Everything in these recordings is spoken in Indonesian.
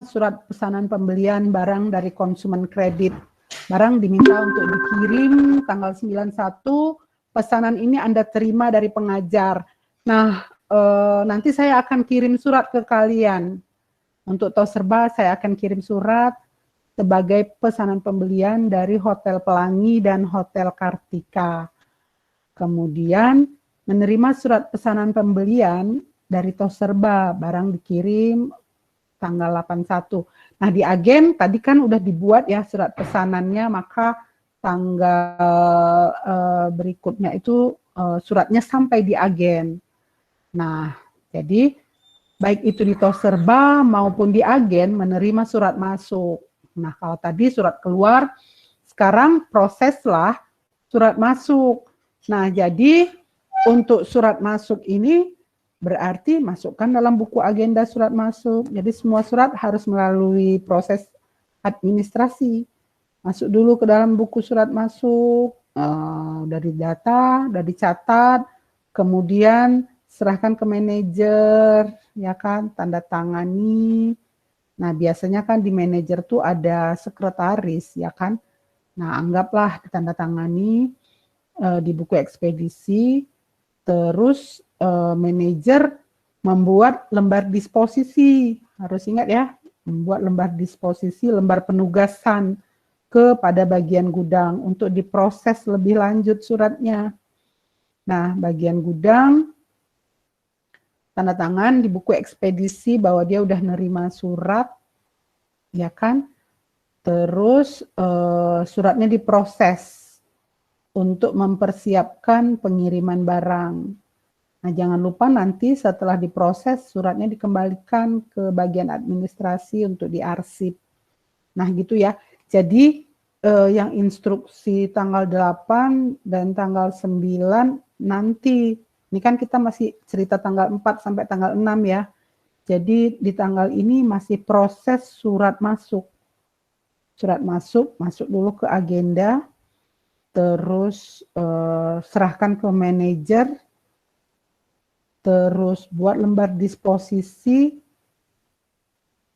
surat pesanan pembelian barang dari konsumen kredit. Barang diminta untuk dikirim tanggal 91, pesanan ini Anda terima dari pengajar. Nah, nanti saya akan kirim surat ke kalian. Untuk tos serba saya akan kirim surat sebagai pesanan pembelian dari Hotel Pelangi dan Hotel Kartika. Kemudian menerima surat pesanan pembelian dari tos serba, barang dikirim tanggal 81. Nah, di agen tadi kan udah dibuat ya surat pesanannya, maka tanggal berikutnya itu suratnya sampai di agen. Nah, jadi baik itu di tos serba maupun di agen menerima surat masuk. Nah, kalau tadi surat keluar, sekarang proseslah surat masuk. Nah, jadi untuk surat masuk ini berarti masukkan dalam buku agenda surat masuk. Jadi semua surat harus melalui proses administrasi. Masuk dulu ke dalam buku surat masuk, dari data, udah dicatat, kemudian serahkan ke manajer, ya kan, tanda tangani. Nah, biasanya kan di manajer tuh ada sekretaris, ya kan. Nah, anggaplah ditandatangani di buku ekspedisi, terus manajer membuat lembar disposisi. Harus ingat ya, membuat lembar disposisi, lembar penugasan kepada bagian gudang untuk diproses lebih lanjut suratnya. Nah, bagian gudang tanda tangan di buku ekspedisi bahwa dia udah nerima surat, ya kan? Terus suratnya diproses untuk mempersiapkan pengiriman barang. Nah, jangan lupa nanti setelah diproses suratnya dikembalikan ke bagian administrasi untuk diarsip. Nah, gitu ya. Jadi yang instruksi tanggal 8 dan tanggal 9 nanti, ini kan kita masih cerita tanggal 4 sampai tanggal 6 ya. Jadi di tanggal ini masih proses surat masuk. Surat masuk, masuk dulu ke agenda, terus serahkan ke manajer, terus buat lembar disposisi,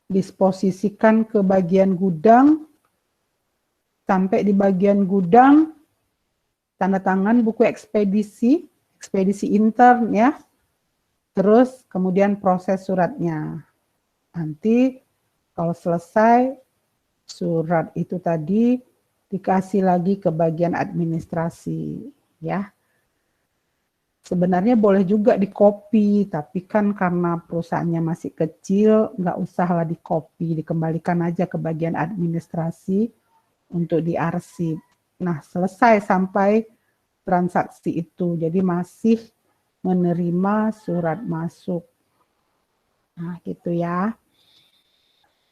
disposisikan ke bagian gudang, sampai di bagian gudang, tanda tangan buku ekspedisi, ekspedisi intern ya, terus kemudian proses suratnya. Nanti kalau selesai, surat itu tadi dikasih lagi ke bagian administrasi ya. Sebenarnya boleh juga di-copy, tapi kan karena perusahaannya masih kecil, nggak usahlah di-copy, dikembalikan aja ke bagian administrasi untuk diarsip. Nah, selesai sampai transaksi itu, jadi masih menerima surat masuk. Nah, gitu ya.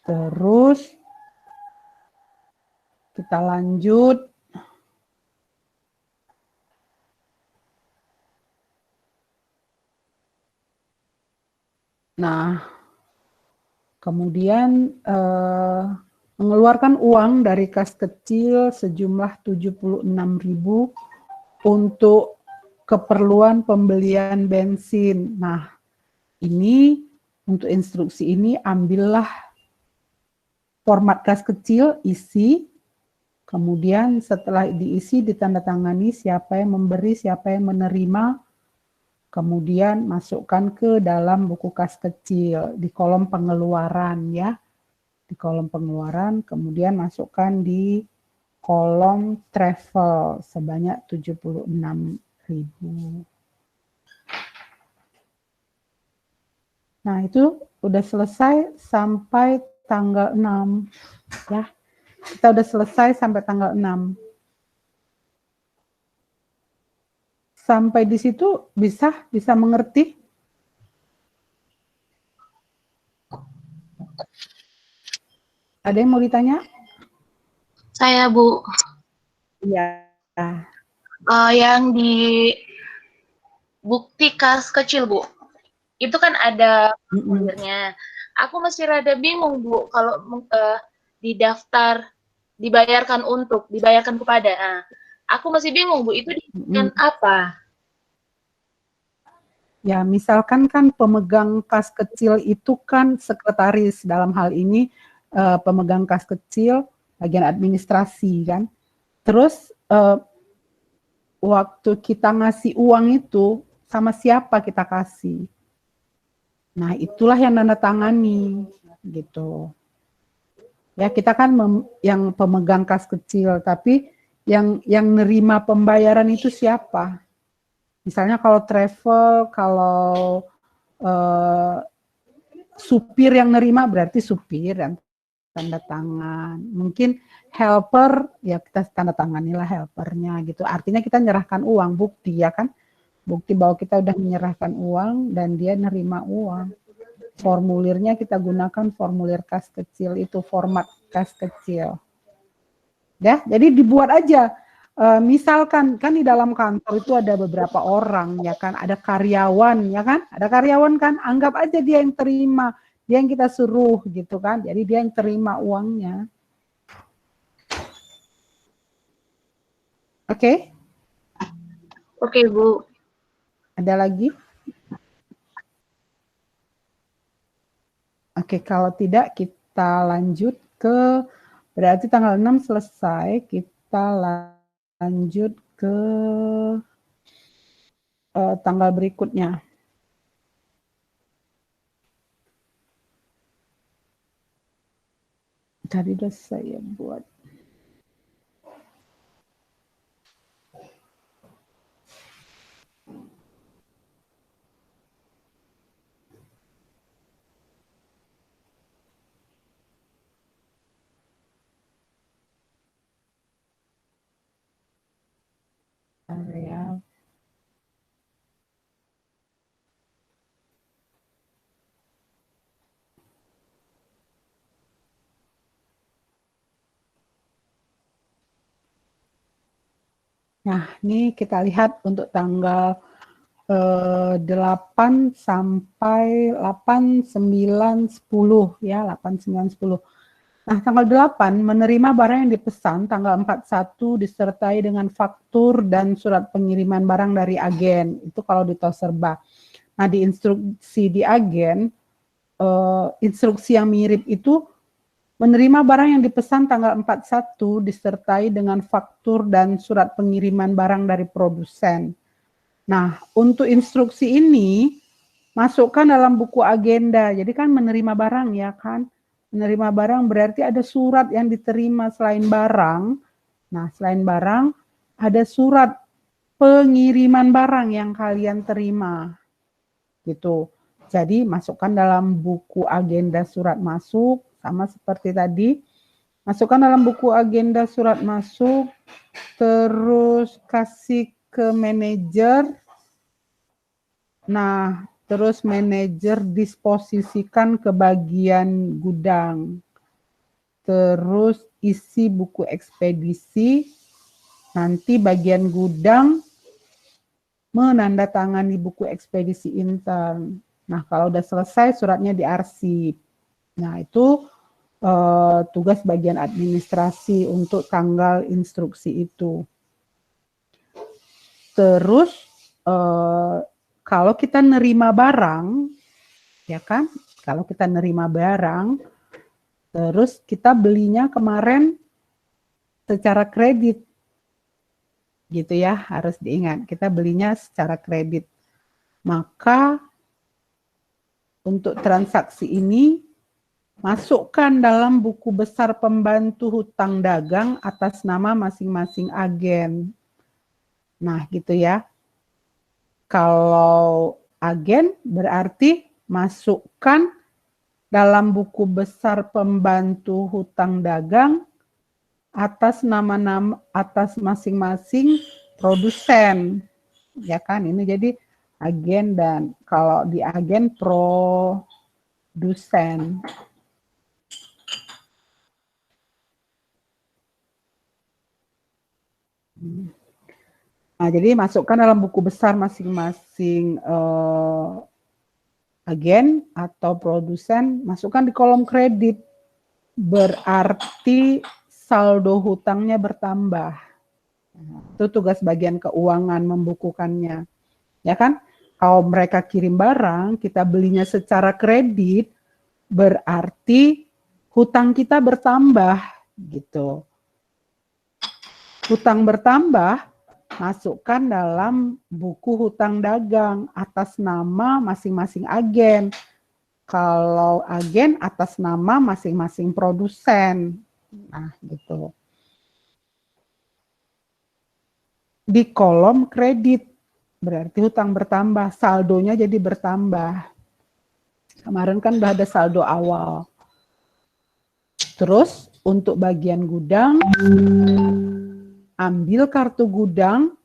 Terus kita lanjut. Nah, kemudian mengeluarkan uang dari kas kecil sejumlah 76.000 untuk keperluan pembelian bensin. Nah, ini untuk instruksi ini ambillah format kas kecil, isi, kemudian setelah diisi ditandatangani siapa yang memberi, siapa yang menerima, kemudian masukkan ke dalam buku kas kecil di kolom pengeluaran ya. Di kolom pengeluaran, kemudian masukkan di kolom travel sebanyak 76.000. Nah, itu udah selesai sampai tanggal 6 ya. Kita udah selesai sampai tanggal 6. Sampai di situ bisa mengerti? Ada yang mau ditanya? Saya, Bu. Iya. Yang di bukti kas kecil, Bu. Itu kan ada formulirnya. Aku masih rada bingung, Bu, kalau di daftar dibayarkan untuk, dibayarkan kepada. Nah, aku masih bingung, Bu, itu dibayarkan apa? Ya, misalkan kan pemegang kas kecil itu kan sekretaris, dalam hal ini pemegang kas kecil bagian administrasi kan. Terus waktu kita ngasih uang itu sama siapa kita kasih. Nah, itulah yang tanda tangani gitu. Ya, kita kan yang pemegang kas kecil, tapi yang nerima pembayaran itu siapa? Misalnya kalau travel, kalau supir yang nerima berarti supir yang tanda tangan. Mungkin helper, ya kita tanda tanganilah helpernya gitu. Artinya kita menyerahkan uang, bukti ya kan? Bukti bahwa kita udah menyerahkan uang dan dia nerima uang. Formulirnya kita gunakan formulir kas kecil itu, format kas kecil. Ya, jadi dibuat aja. Misalkan kan di dalam kantor itu ada beberapa orang ya kan, ada karyawan ya kan, ada karyawan kan, anggap aja dia yang terima, dia yang kita suruh gitu kan, jadi dia yang terima uangnya. Oke? Oke, Bu. Ada lagi? Oke, kalau tidak kita lanjut ke, berarti tanggal 6 selesai, kita lanjut ke tanggal berikutnya. Tadi udah saya buat. Ya. Nah, ini kita lihat untuk tanggal 8 sampai 8, 9, 10 ya, 8, 9, 10. Nah, tanggal 8 menerima barang yang dipesan, tanggal 41 disertai dengan faktur dan surat pengiriman barang dari agen. Itu kalau di tos serba. Nah, di instruksi di agen, instruksi yang mirip itu menerima barang yang dipesan tanggal 41 disertai dengan faktur dan surat pengiriman barang dari produsen. Nah, untuk instruksi ini masukkan dalam buku agenda. Jadi kan menerima barang ya kan. Menerima barang berarti ada surat yang diterima selain barang. Nah, selain barang ada surat pengiriman barang yang kalian terima. Gitu. Jadi masukkan dalam buku agenda surat masuk, sama seperti tadi. Masukkan dalam buku agenda surat masuk, terus kasih ke manajer. Nah, terus manajer disposisikan ke bagian gudang. Terus isi buku ekspedisi, nanti bagian gudang menandatangani buku ekspedisi intern. Nah, kalau udah selesai suratnya diarsip. Nah, itu tugas bagian administrasi untuk tanggal instruksi itu. Terus kalau kita nerima barang, ya kan? Kalau kita nerima barang, terus kita belinya kemarin secara kredit, gitu ya, harus diingat. Kita belinya secara kredit. Maka untuk transaksi ini masukkan dalam buku besar pembantu hutang dagang atas nama masing-masing agen. Nah, gitu ya. Kalau agen berarti masukkan dalam buku besar pembantu hutang dagang atas nama-nama atas masing-masing produsen. Ya kan? Ini jadi agen, dan kalau di agen produsen. Nah, jadi masukkan dalam buku besar masing-masing agen atau produsen, masukkan di kolom kredit. Berarti saldo hutangnya bertambah. Itu tugas bagian keuangan membukukannya. Ya kan? kalau mereka kirim barang, kita belinya secara kredit, berarti hutang kita bertambah gitu. Hutang bertambah, masukkan dalam buku hutang dagang atas nama masing-masing agen. Kalau agen atas nama masing-masing produsen. Nah, gitu. Di kolom kredit, berarti hutang bertambah, saldonya jadi bertambah. Kemarin kan udah ada saldo awal. Terus untuk bagian gudang, ambil kartu gudang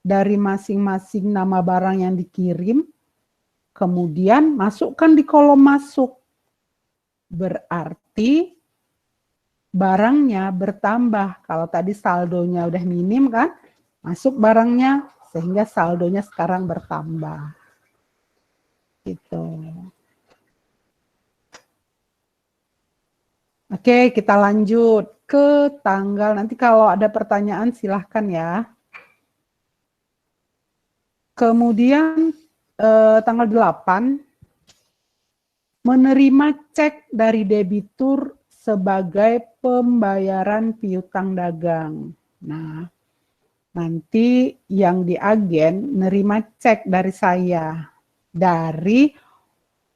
dari masing-masing nama barang yang dikirim, kemudian masukkan di kolom masuk. Berarti barangnya bertambah. Kalau tadi saldonya udah minim kan, masuk barangnya sehingga saldonya sekarang bertambah. Gitu. Oke, kita lanjut ke tanggal. Nanti kalau ada pertanyaan silahkan ya. Kemudian tanggal 8, menerima cek dari debitur sebagai pembayaran piutang dagang. Nah, nanti yang di agen nerima cek dari saya.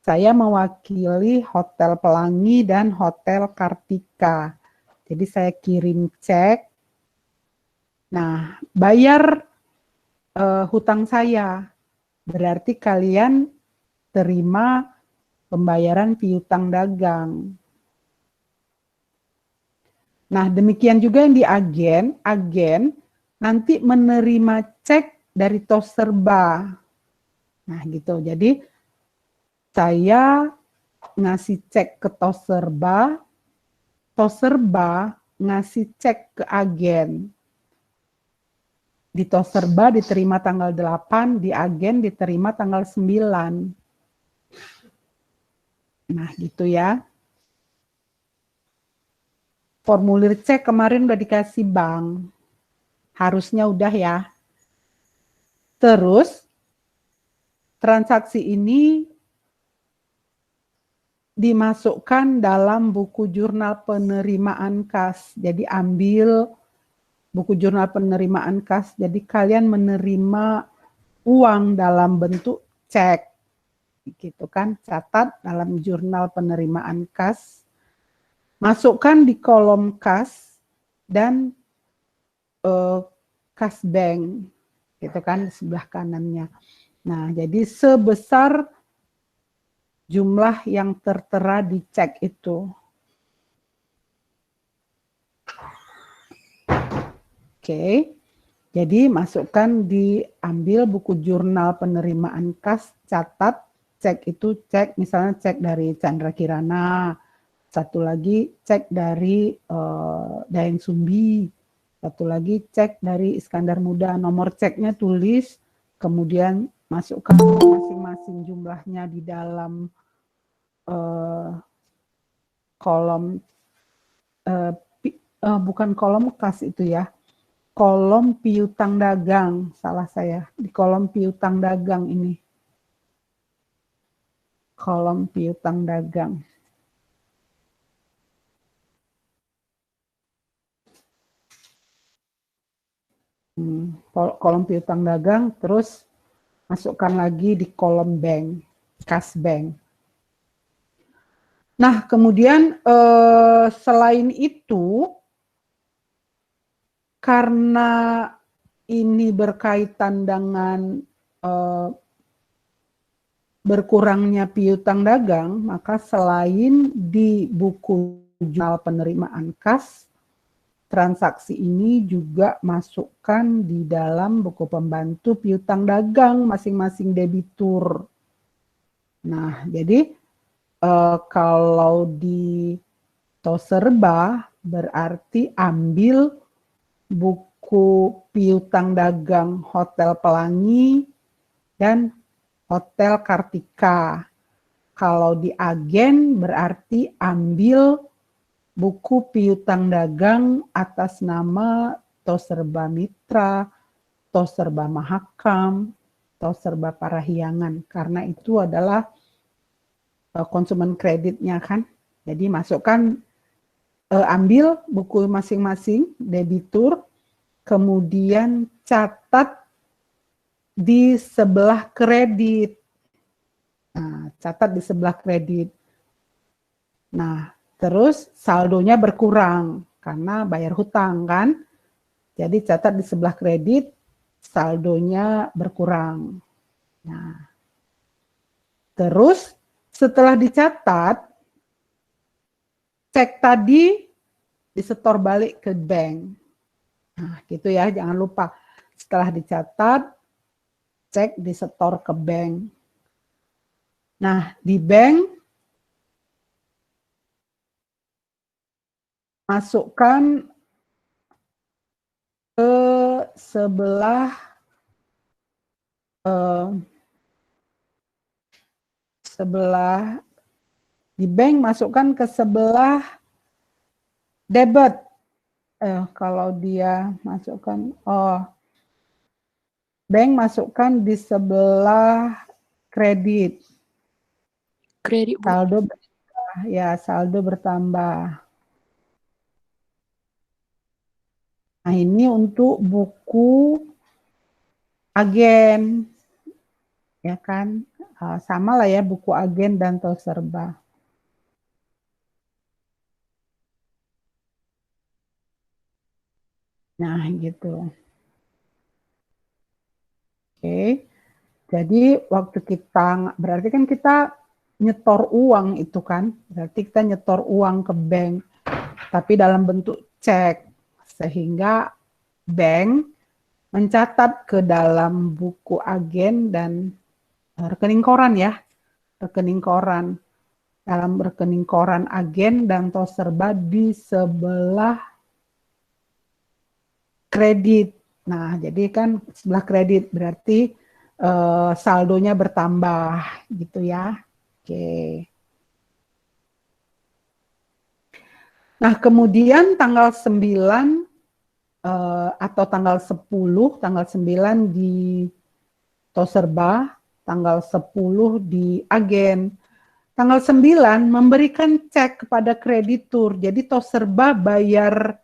Saya mewakili Hotel Pelangi dan Hotel Kartika. Jadi saya kirim cek. Nah, bayar hutang saya. Berarti kalian terima pembayaran piutang dagang. Nah, demikian juga yang di agen nanti menerima cek dari tos serba. Nah, gitu. Jadi saya ngasih cek ke tos serba ngasih cek ke agen. Di tos serba diterima tanggal 8, di agen diterima tanggal 9. Nah, gitu ya. Formulir cek kemarin udah dikasih bank. Harusnya udah ya. Terus, transaksi ini dimasukkan dalam buku jurnal penerimaan kas. Jadi ambil buku jurnal penerimaan kas. Jadi kalian menerima uang dalam bentuk cek. Gitu kan, catat dalam jurnal penerimaan kas. Masukkan di kolom kas dan kas bank. Gitu kan, di sebelah kanannya. Nah, jadi sebesar jumlah yang tertera di cek itu. Oke, jadi masukkan diambil buku jurnal penerimaan kas, catat cek itu cek, misalnya cek dari Chandra Kirana, satu lagi cek dari Daeng Sumbi, satu lagi cek dari Iskandar Muda, nomor ceknya tulis, kemudian masukkan masing-masing jumlahnya di dalam kolom bukan kolom kas itu ya, kolom piutang dagang, salah saya, di kolom piutang dagang ini, kolom piutang dagang. Kolom piutang dagang, terus masukkan lagi di kolom bank, kas bank. Nah, kemudian selain itu, karena ini berkaitan dengan berkurangnya piutang dagang, maka selain di buku jurnal penerimaan kas, transaksi ini juga masukkan di dalam buku pembantu piutang dagang masing-masing debitur. Nah, jadi kalau di tos serba berarti ambil buku piutang dagang Hotel Pelangi dan Hotel Kartika. Kalau di agen berarti ambil buku piutang dagang atas nama Tos Serba Mitra, Tos Serba Mahakam, Toserba Parahyangan, karena itu adalah konsumen kreditnya kan. Jadi masukkan, ambil buku masing-masing debitur, kemudian catat di sebelah kredit. Nah, catat di sebelah kredit. Nah, terus saldonya berkurang karena bayar hutang kan. Jadi catat di sebelah kredit, saldonya berkurang. Nah, terus setelah dicatat, cek tadi disetor balik ke bank. Nah, gitu ya, jangan lupa. Setelah dicatat, cek disetor ke bank. Nah, di bank masukkan ke sebelah di bank masukkan ke sebelah debit. Kalau dia masukkan, bank masukkan di sebelah kredit. Kredit, Bu. Saldo bertambah, ya, saldo bertambah. Nah, ini untuk buku agen, ya kan? Sama lah ya, buku agen dan Toserba. Nah, gitu. Oke. Jadi waktu kita, berarti kan kita nyetor uang itu kan, berarti kita nyetor uang ke bank, tapi dalam bentuk cek, sehingga bank mencatat ke dalam buku agen dan rekening koran ya, rekening koran. Dalam rekening koran agen dan Toserba di sebelah kredit. Nah, jadi kan sebelah kredit berarti saldonya bertambah gitu ya. Oke. Nah, kemudian tanggal 9 atau tanggal 10, tanggal 9 di Toserba, tanggal 10 di agen. Tanggal 9 memberikan cek kepada kreditur. Jadi Toserba bayar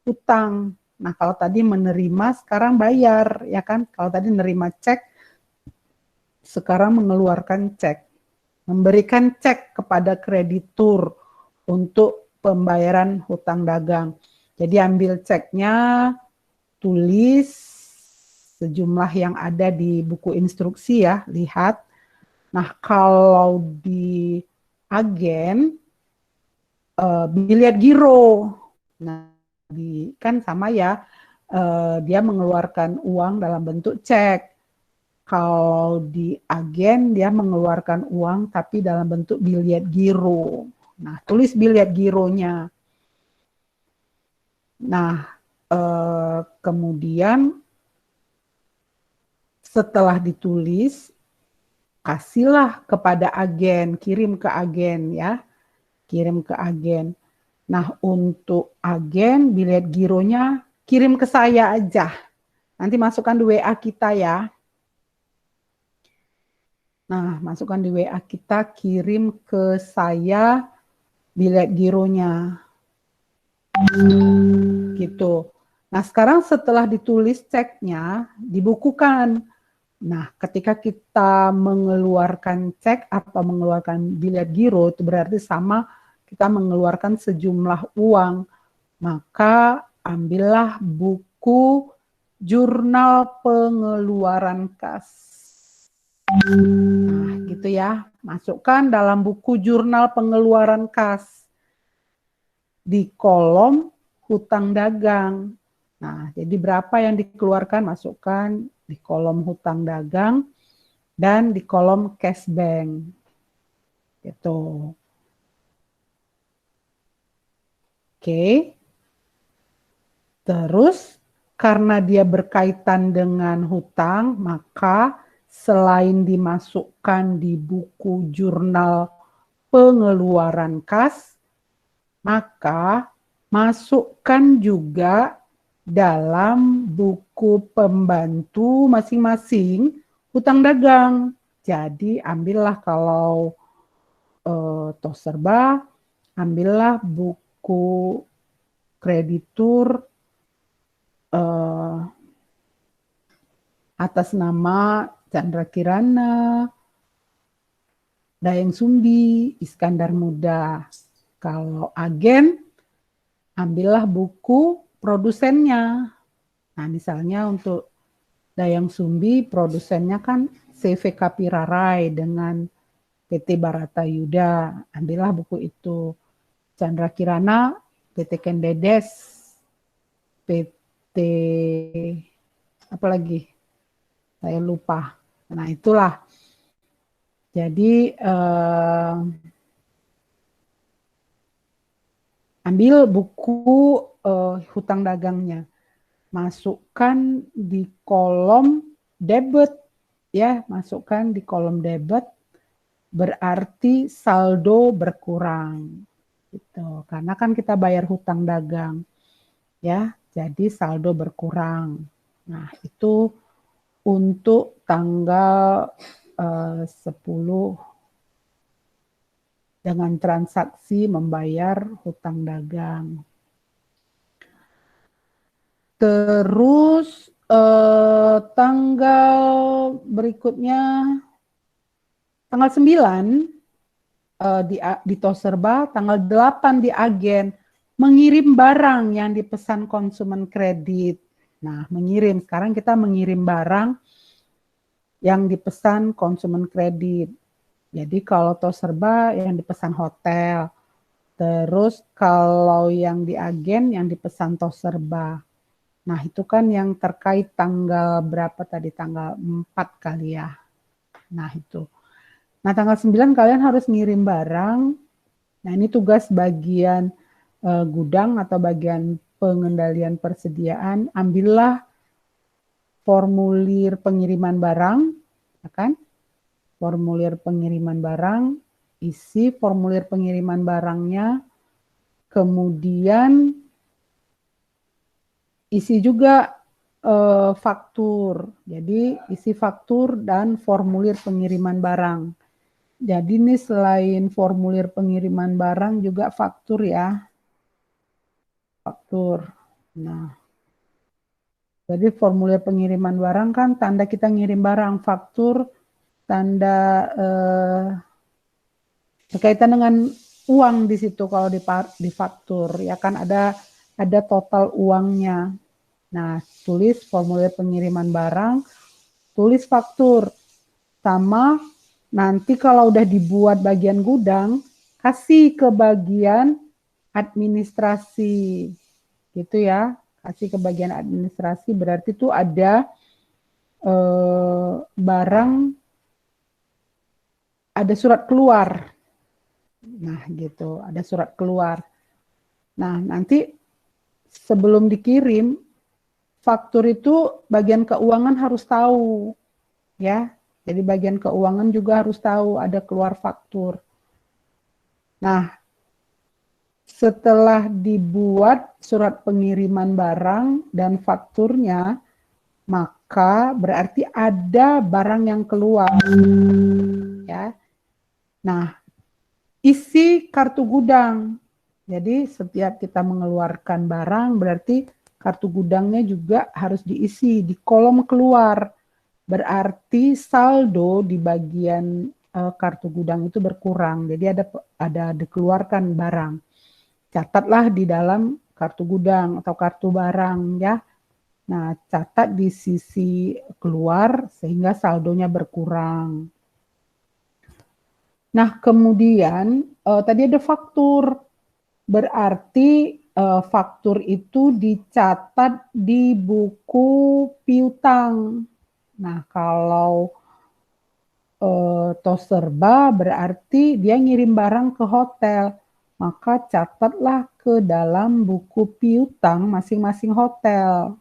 utang. Nah, kalau tadi menerima, sekarang bayar, ya kan? Kalau tadi menerima cek, sekarang mengeluarkan cek. Memberikan cek kepada kreditur untuk pembayaran hutang dagang. Jadi ambil ceknya, tulis sejumlah yang ada di buku instruksi ya, lihat. Nah, kalau di agen, biliat giro. Nah, kan sama ya, dia mengeluarkan uang dalam bentuk cek. Kalau di agen dia mengeluarkan uang tapi dalam bentuk biliat giro. Nah, tulis biliat gironya. Nah, kemudian setelah ditulis, kasihlah kepada agen, kirim ke agen ya, kirim ke agen. Nah, untuk agen, biliat gironya kirim ke saya aja. Nanti masukkan di WA kita ya. Nah, masukkan di WA kita, kirim ke saya biliat gironya. Gitu. Nah, sekarang setelah ditulis ceknya, dibukukan. Nah, ketika kita mengeluarkan cek atau mengeluarkan biliat giro, itu berarti sama kita mengeluarkan sejumlah uang. Maka ambillah buku jurnal pengeluaran kas. Nah, gitu ya. Masukkan dalam buku jurnal pengeluaran kas di kolom hutang dagang. Nah, jadi berapa yang dikeluarkan, masukkan di kolom hutang dagang dan di kolom cash bank. Gitu. Oke. Terus, karena dia berkaitan dengan hutang, maka selain dimasukkan di buku jurnal pengeluaran kas, maka masukkan juga dalam buku pembantu masing-masing hutang dagang. Jadi ambillah kalau tos serba, ambillah buku kreditur atas nama Chandra Kirana, Dayang Sumbi, Iskandar Muda. Kalau agen, ambillah buku produsennya. Nah, misalnya untuk Dayang Sumbi, produsennya kan CV Kapirarai dengan PT Baratayuda. Ambillah buku itu. Chandra Kirana, PT Kendedes, PT apa lagi? Saya lupa. Nah, itulah. Jadi ambil buku hutang dagangnya, masukkan di kolom debit, ya, masukkan di kolom debit, berarti saldo berkurang, gitu. Karena kan kita bayar hutang dagang, ya, jadi saldo berkurang. Nah, itu untuk tanggal 10 dengan transaksi membayar hutang dagang. Terus tanggal berikutnya, tanggal 9 di Toserba, tanggal 8 di agen, mengirim barang yang dipesan konsumen kredit. Nah, mengirim, sekarang kita mengirim barang yang dipesan konsumen kredit. Jadi kalau Toserba yang dipesan hotel, terus kalau yang di agen yang dipesan Toserba. Nah, itu kan yang terkait tanggal berapa tadi? Tanggal 4 kali ya. Nah, itu. Nah, tanggal 9 kalian harus ngirim barang. Nah, ini tugas bagian gudang atau bagian pengendalian persediaan. Ambillah formulir pengiriman barang, ya kan? Formulir pengiriman barang, isi formulir pengiriman barangnya, kemudian isi juga faktur. Jadi isi faktur dan formulir pengiriman barang. Jadi ini selain formulir pengiriman barang juga faktur ya. Faktur. Nah, jadi formulir pengiriman barang kan tanda kita ngirim barang, faktur tanda berkaitan dengan uang di situ kalau di faktur ya kan ada total uangnya. Nah, tulis formulir pengiriman barang, tulis faktur, sama nanti kalau udah dibuat bagian gudang, kasih ke bagian administrasi, gitu ya, kasih ke bagian administrasi, berarti itu ada barang, ada surat keluar, nah gitu, ada surat keluar. Nah, nanti sebelum dikirim, faktur itu bagian keuangan harus tahu, ya. Jadi bagian keuangan juga harus tahu ada keluar faktur. Nah, setelah dibuat surat pengiriman barang dan fakturnya, maka berarti ada barang yang keluar, ya. Nah, isi kartu gudang. Jadi setiap kita mengeluarkan barang berarti kartu gudangnya juga harus diisi di kolom keluar. Berarti saldo di bagian kartu gudang itu berkurang. Jadi ada dikeluarkan barang. Catatlah di dalam kartu gudang atau kartu barang ya. Nah, catat di sisi keluar sehingga saldonya berkurang. Nah, kemudian tadi ada faktur. Berarti faktur itu dicatat di buku piutang. Nah, kalau Toserba berarti dia ngirim barang ke hotel. Maka catatlah ke dalam buku piutang masing-masing hotel.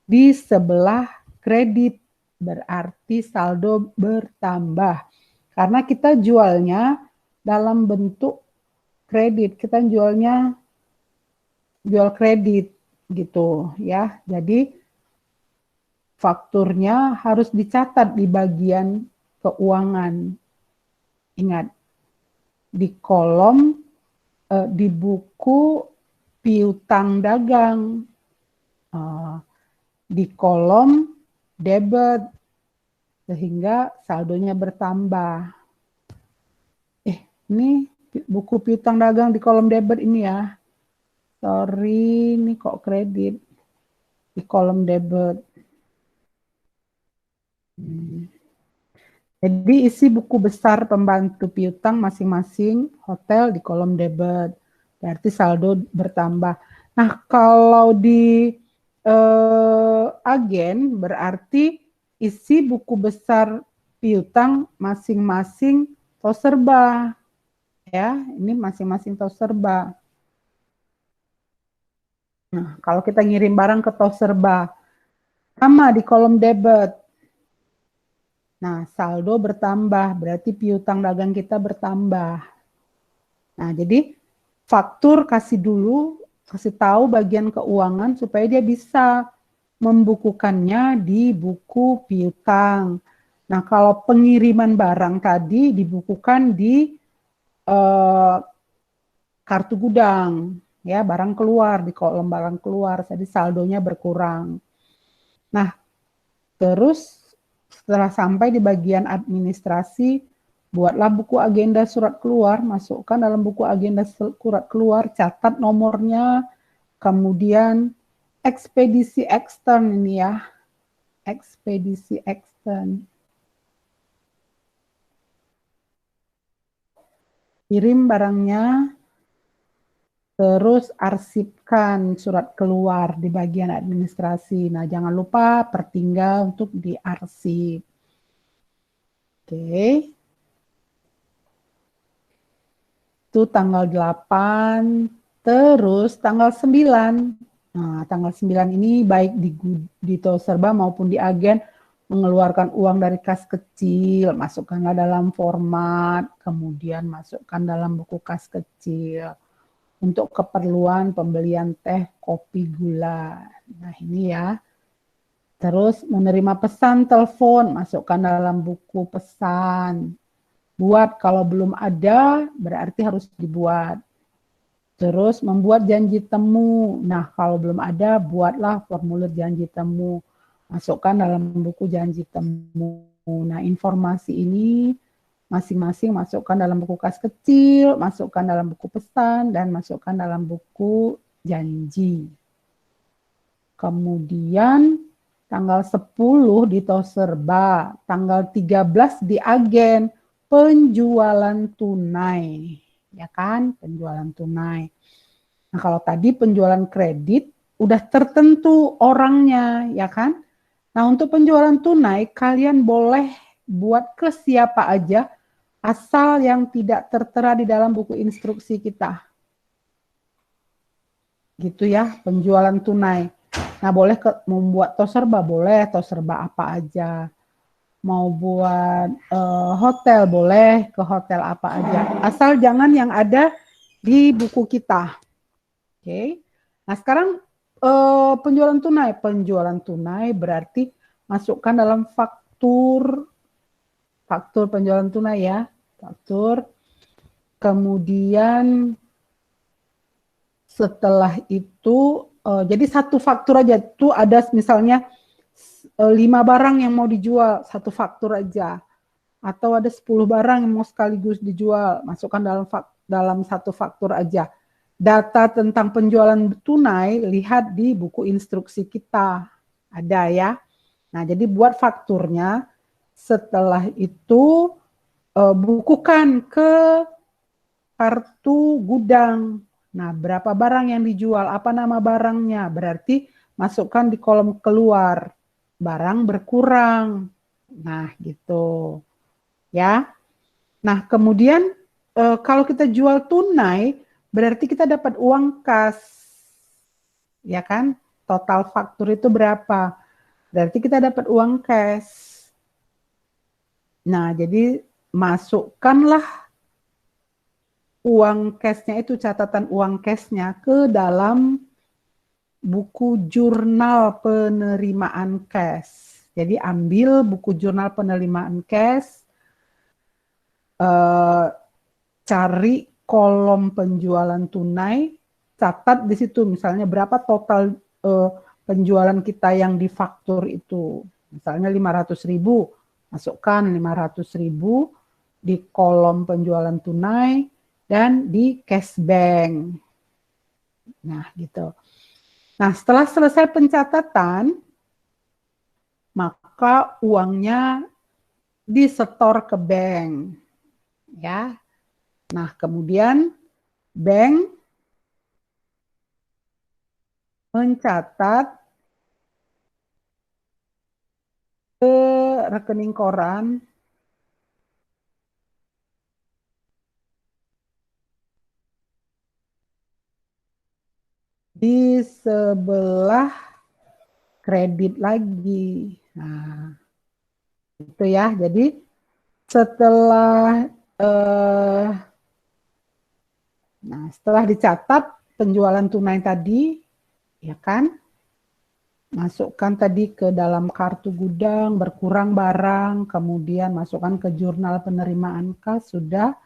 Di sebelah kredit, berarti saldo bertambah. Karena kita jualnya dalam bentuk kredit, kita jualnya jual kredit gitu ya. Jadi fakturnya harus dicatat di bagian keuangan. Ingat, di kolom di buku piutang dagang, di kolom debit, sehingga saldonya bertambah. Ini buku piutang dagang di kolom debit ini ya. Sorry, ini kok kredit di kolom debit. Jadi isi buku besar pembantu piutang masing-masing hotel di kolom debit. Berarti saldo bertambah. Nah, kalau di agen berarti isi buku besar piutang masing-masing toserba. Ya, ini masing-masing toserba. Nah, kalau kita ngirim barang ke toserba, sama di kolom debit. Nah, saldo bertambah, berarti piutang dagang kita bertambah. Nah, jadi faktur kasih dulu, kasih tahu bagian keuangan supaya dia bisa membukukannya di buku piutang. Nah, kalau pengiriman barang tadi dibukukan di kartu gudang, ya, barang keluar, di kolom barang keluar, jadi saldonya berkurang. Nah, terus setelah sampai di bagian administrasi, buatlah buku agenda surat keluar, masukkan dalam buku agenda surat keluar, catat nomornya, kemudian ekspedisi ekstern ini ya, ekspedisi ekstern. Kirim barangnya, terus arsipkan surat keluar di bagian administrasi. Nah, jangan lupa pertinggal untuk diarsip. Oke. Itu tanggal 8, terus tanggal 9. Nah, tanggal 9 ini baik di toserba maupun di agen mengeluarkan uang dari kas kecil, masukkanlah dalam format, kemudian masukkan dalam buku kas kecil untuk keperluan pembelian teh, kopi, gula. Nah, ini ya. Terus menerima pesan telepon, masukkan dalam buku pesan. Buat, kalau belum ada, berarti harus dibuat. Terus membuat janji temu. Nah, kalau belum ada, buatlah formulir janji temu. Masukkan dalam buku janji temu. Nah, informasi ini masing-masing masukkan dalam buku kas kecil, masukkan dalam buku pesan, dan masukkan dalam buku janji. Kemudian tanggal 10 di toserba, tanggal 13 di agen, penjualan tunai. Ya kan, penjualan tunai. Nah, kalau tadi penjualan kredit, udah tertentu orangnya, ya kan? Nah, untuk penjualan tunai, kalian boleh buat ke siapa aja, asal yang tidak tertera di dalam buku instruksi kita. Gitu ya, penjualan tunai. Nah, boleh membuat toserba, boleh toserba apa aja. Mau buat hotel, boleh ke hotel apa aja. Asal jangan yang ada di buku kita. Oke. Nah, sekarang penjualan tunai berarti masukkan dalam faktur penjualan tunai ya, faktur. Kemudian setelah itu jadi satu faktur aja, itu ada misalnya 5 barang yang mau dijual, satu faktur aja, atau ada 10 barang yang mau sekaligus dijual, masukkan dalam satu faktur aja. Data tentang penjualan tunai lihat di buku instruksi kita, ada ya. Nah, jadi buat fakturnya, setelah itu bukukan ke kartu gudang. Nah, berapa barang yang dijual, apa nama barangnya, berarti masukkan di kolom keluar, barang berkurang. Nah, gitu. Ya. Nah, kemudian kalau kita jual tunai, berarti kita dapat uang kas. Ya kan? Total faktur itu berapa? Berarti kita dapat uang cash. Nah, jadi masukkanlah uang cashnya itu, catatan uang cashnya ke dalam buku jurnal penerimaan cash. Jadi ambil buku jurnal penerimaan cash, cari kolom penjualan tunai, catat di situ misalnya berapa total penjualan kita yang difaktur itu. Misalnya 500.000, masukkan 500.000 di kolom penjualan tunai dan di cash bank. Nah, gitu. Nah, setelah selesai pencatatan, maka uangnya disetor ke bank. Ya. Nah, kemudian bank mencatat ke rekening koran di sebelah kredit lagi. Nah, itu ya. Jadi setelah setelah dicatat penjualan tunai tadi, ya kan, masukkan tadi ke dalam kartu gudang, berkurang barang, kemudian masukkan ke jurnal penerimaan kas, sudah,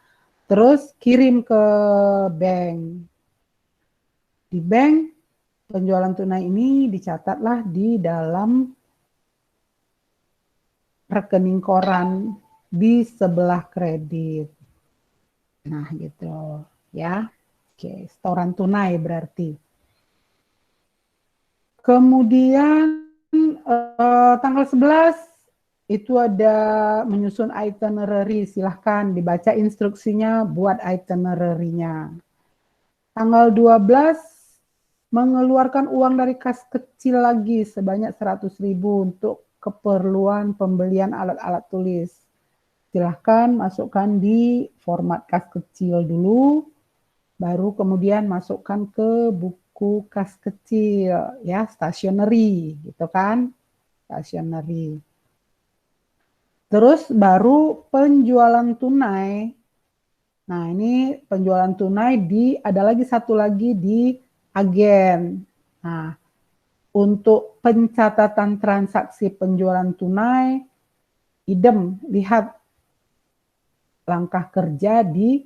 terus kirim ke bank. Di bank, penjualan tunai ini dicatatlah di dalam rekening koran di sebelah kredit. Nah, gitu ya. Oke, setoran tunai berarti. Kemudian tanggal 11 itu ada menyusun itinerary, silahkan dibaca instruksinya, buat itinerary-nya. Tanggal 12 mengeluarkan uang dari kas kecil lagi sebanyak 100.000 untuk keperluan pembelian alat-alat tulis. Silahkan masukkan di format kas kecil dulu, baru kemudian masukkan ke buku kas kecil, ya, stationery, gitu kan, stationery. Terus baru penjualan tunai. Nah, ini penjualan tunai ada lagi satu lagi di agen. Nah, untuk pencatatan transaksi penjualan tunai, idem, lihat langkah kerja di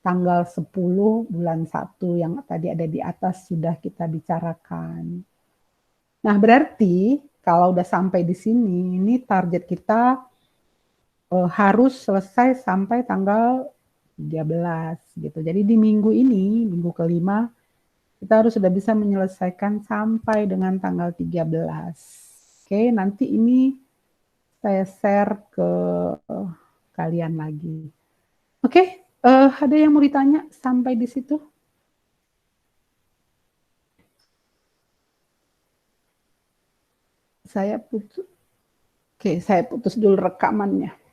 tanggal 10 bulan 1 yang tadi ada di atas sudah kita bicarakan. Nah, berarti kalau udah sampai di sini, ini target kita harus selesai sampai tanggal 13 gitu. Jadi di minggu ini, minggu kelima, kita harus sudah bisa menyelesaikan sampai dengan tanggal 13. Oke, nanti ini saya share ke kalian lagi. Oke, ada yang mau ditanya sampai di situ? Saya putus. Oke, saya putus dulu rekamannya.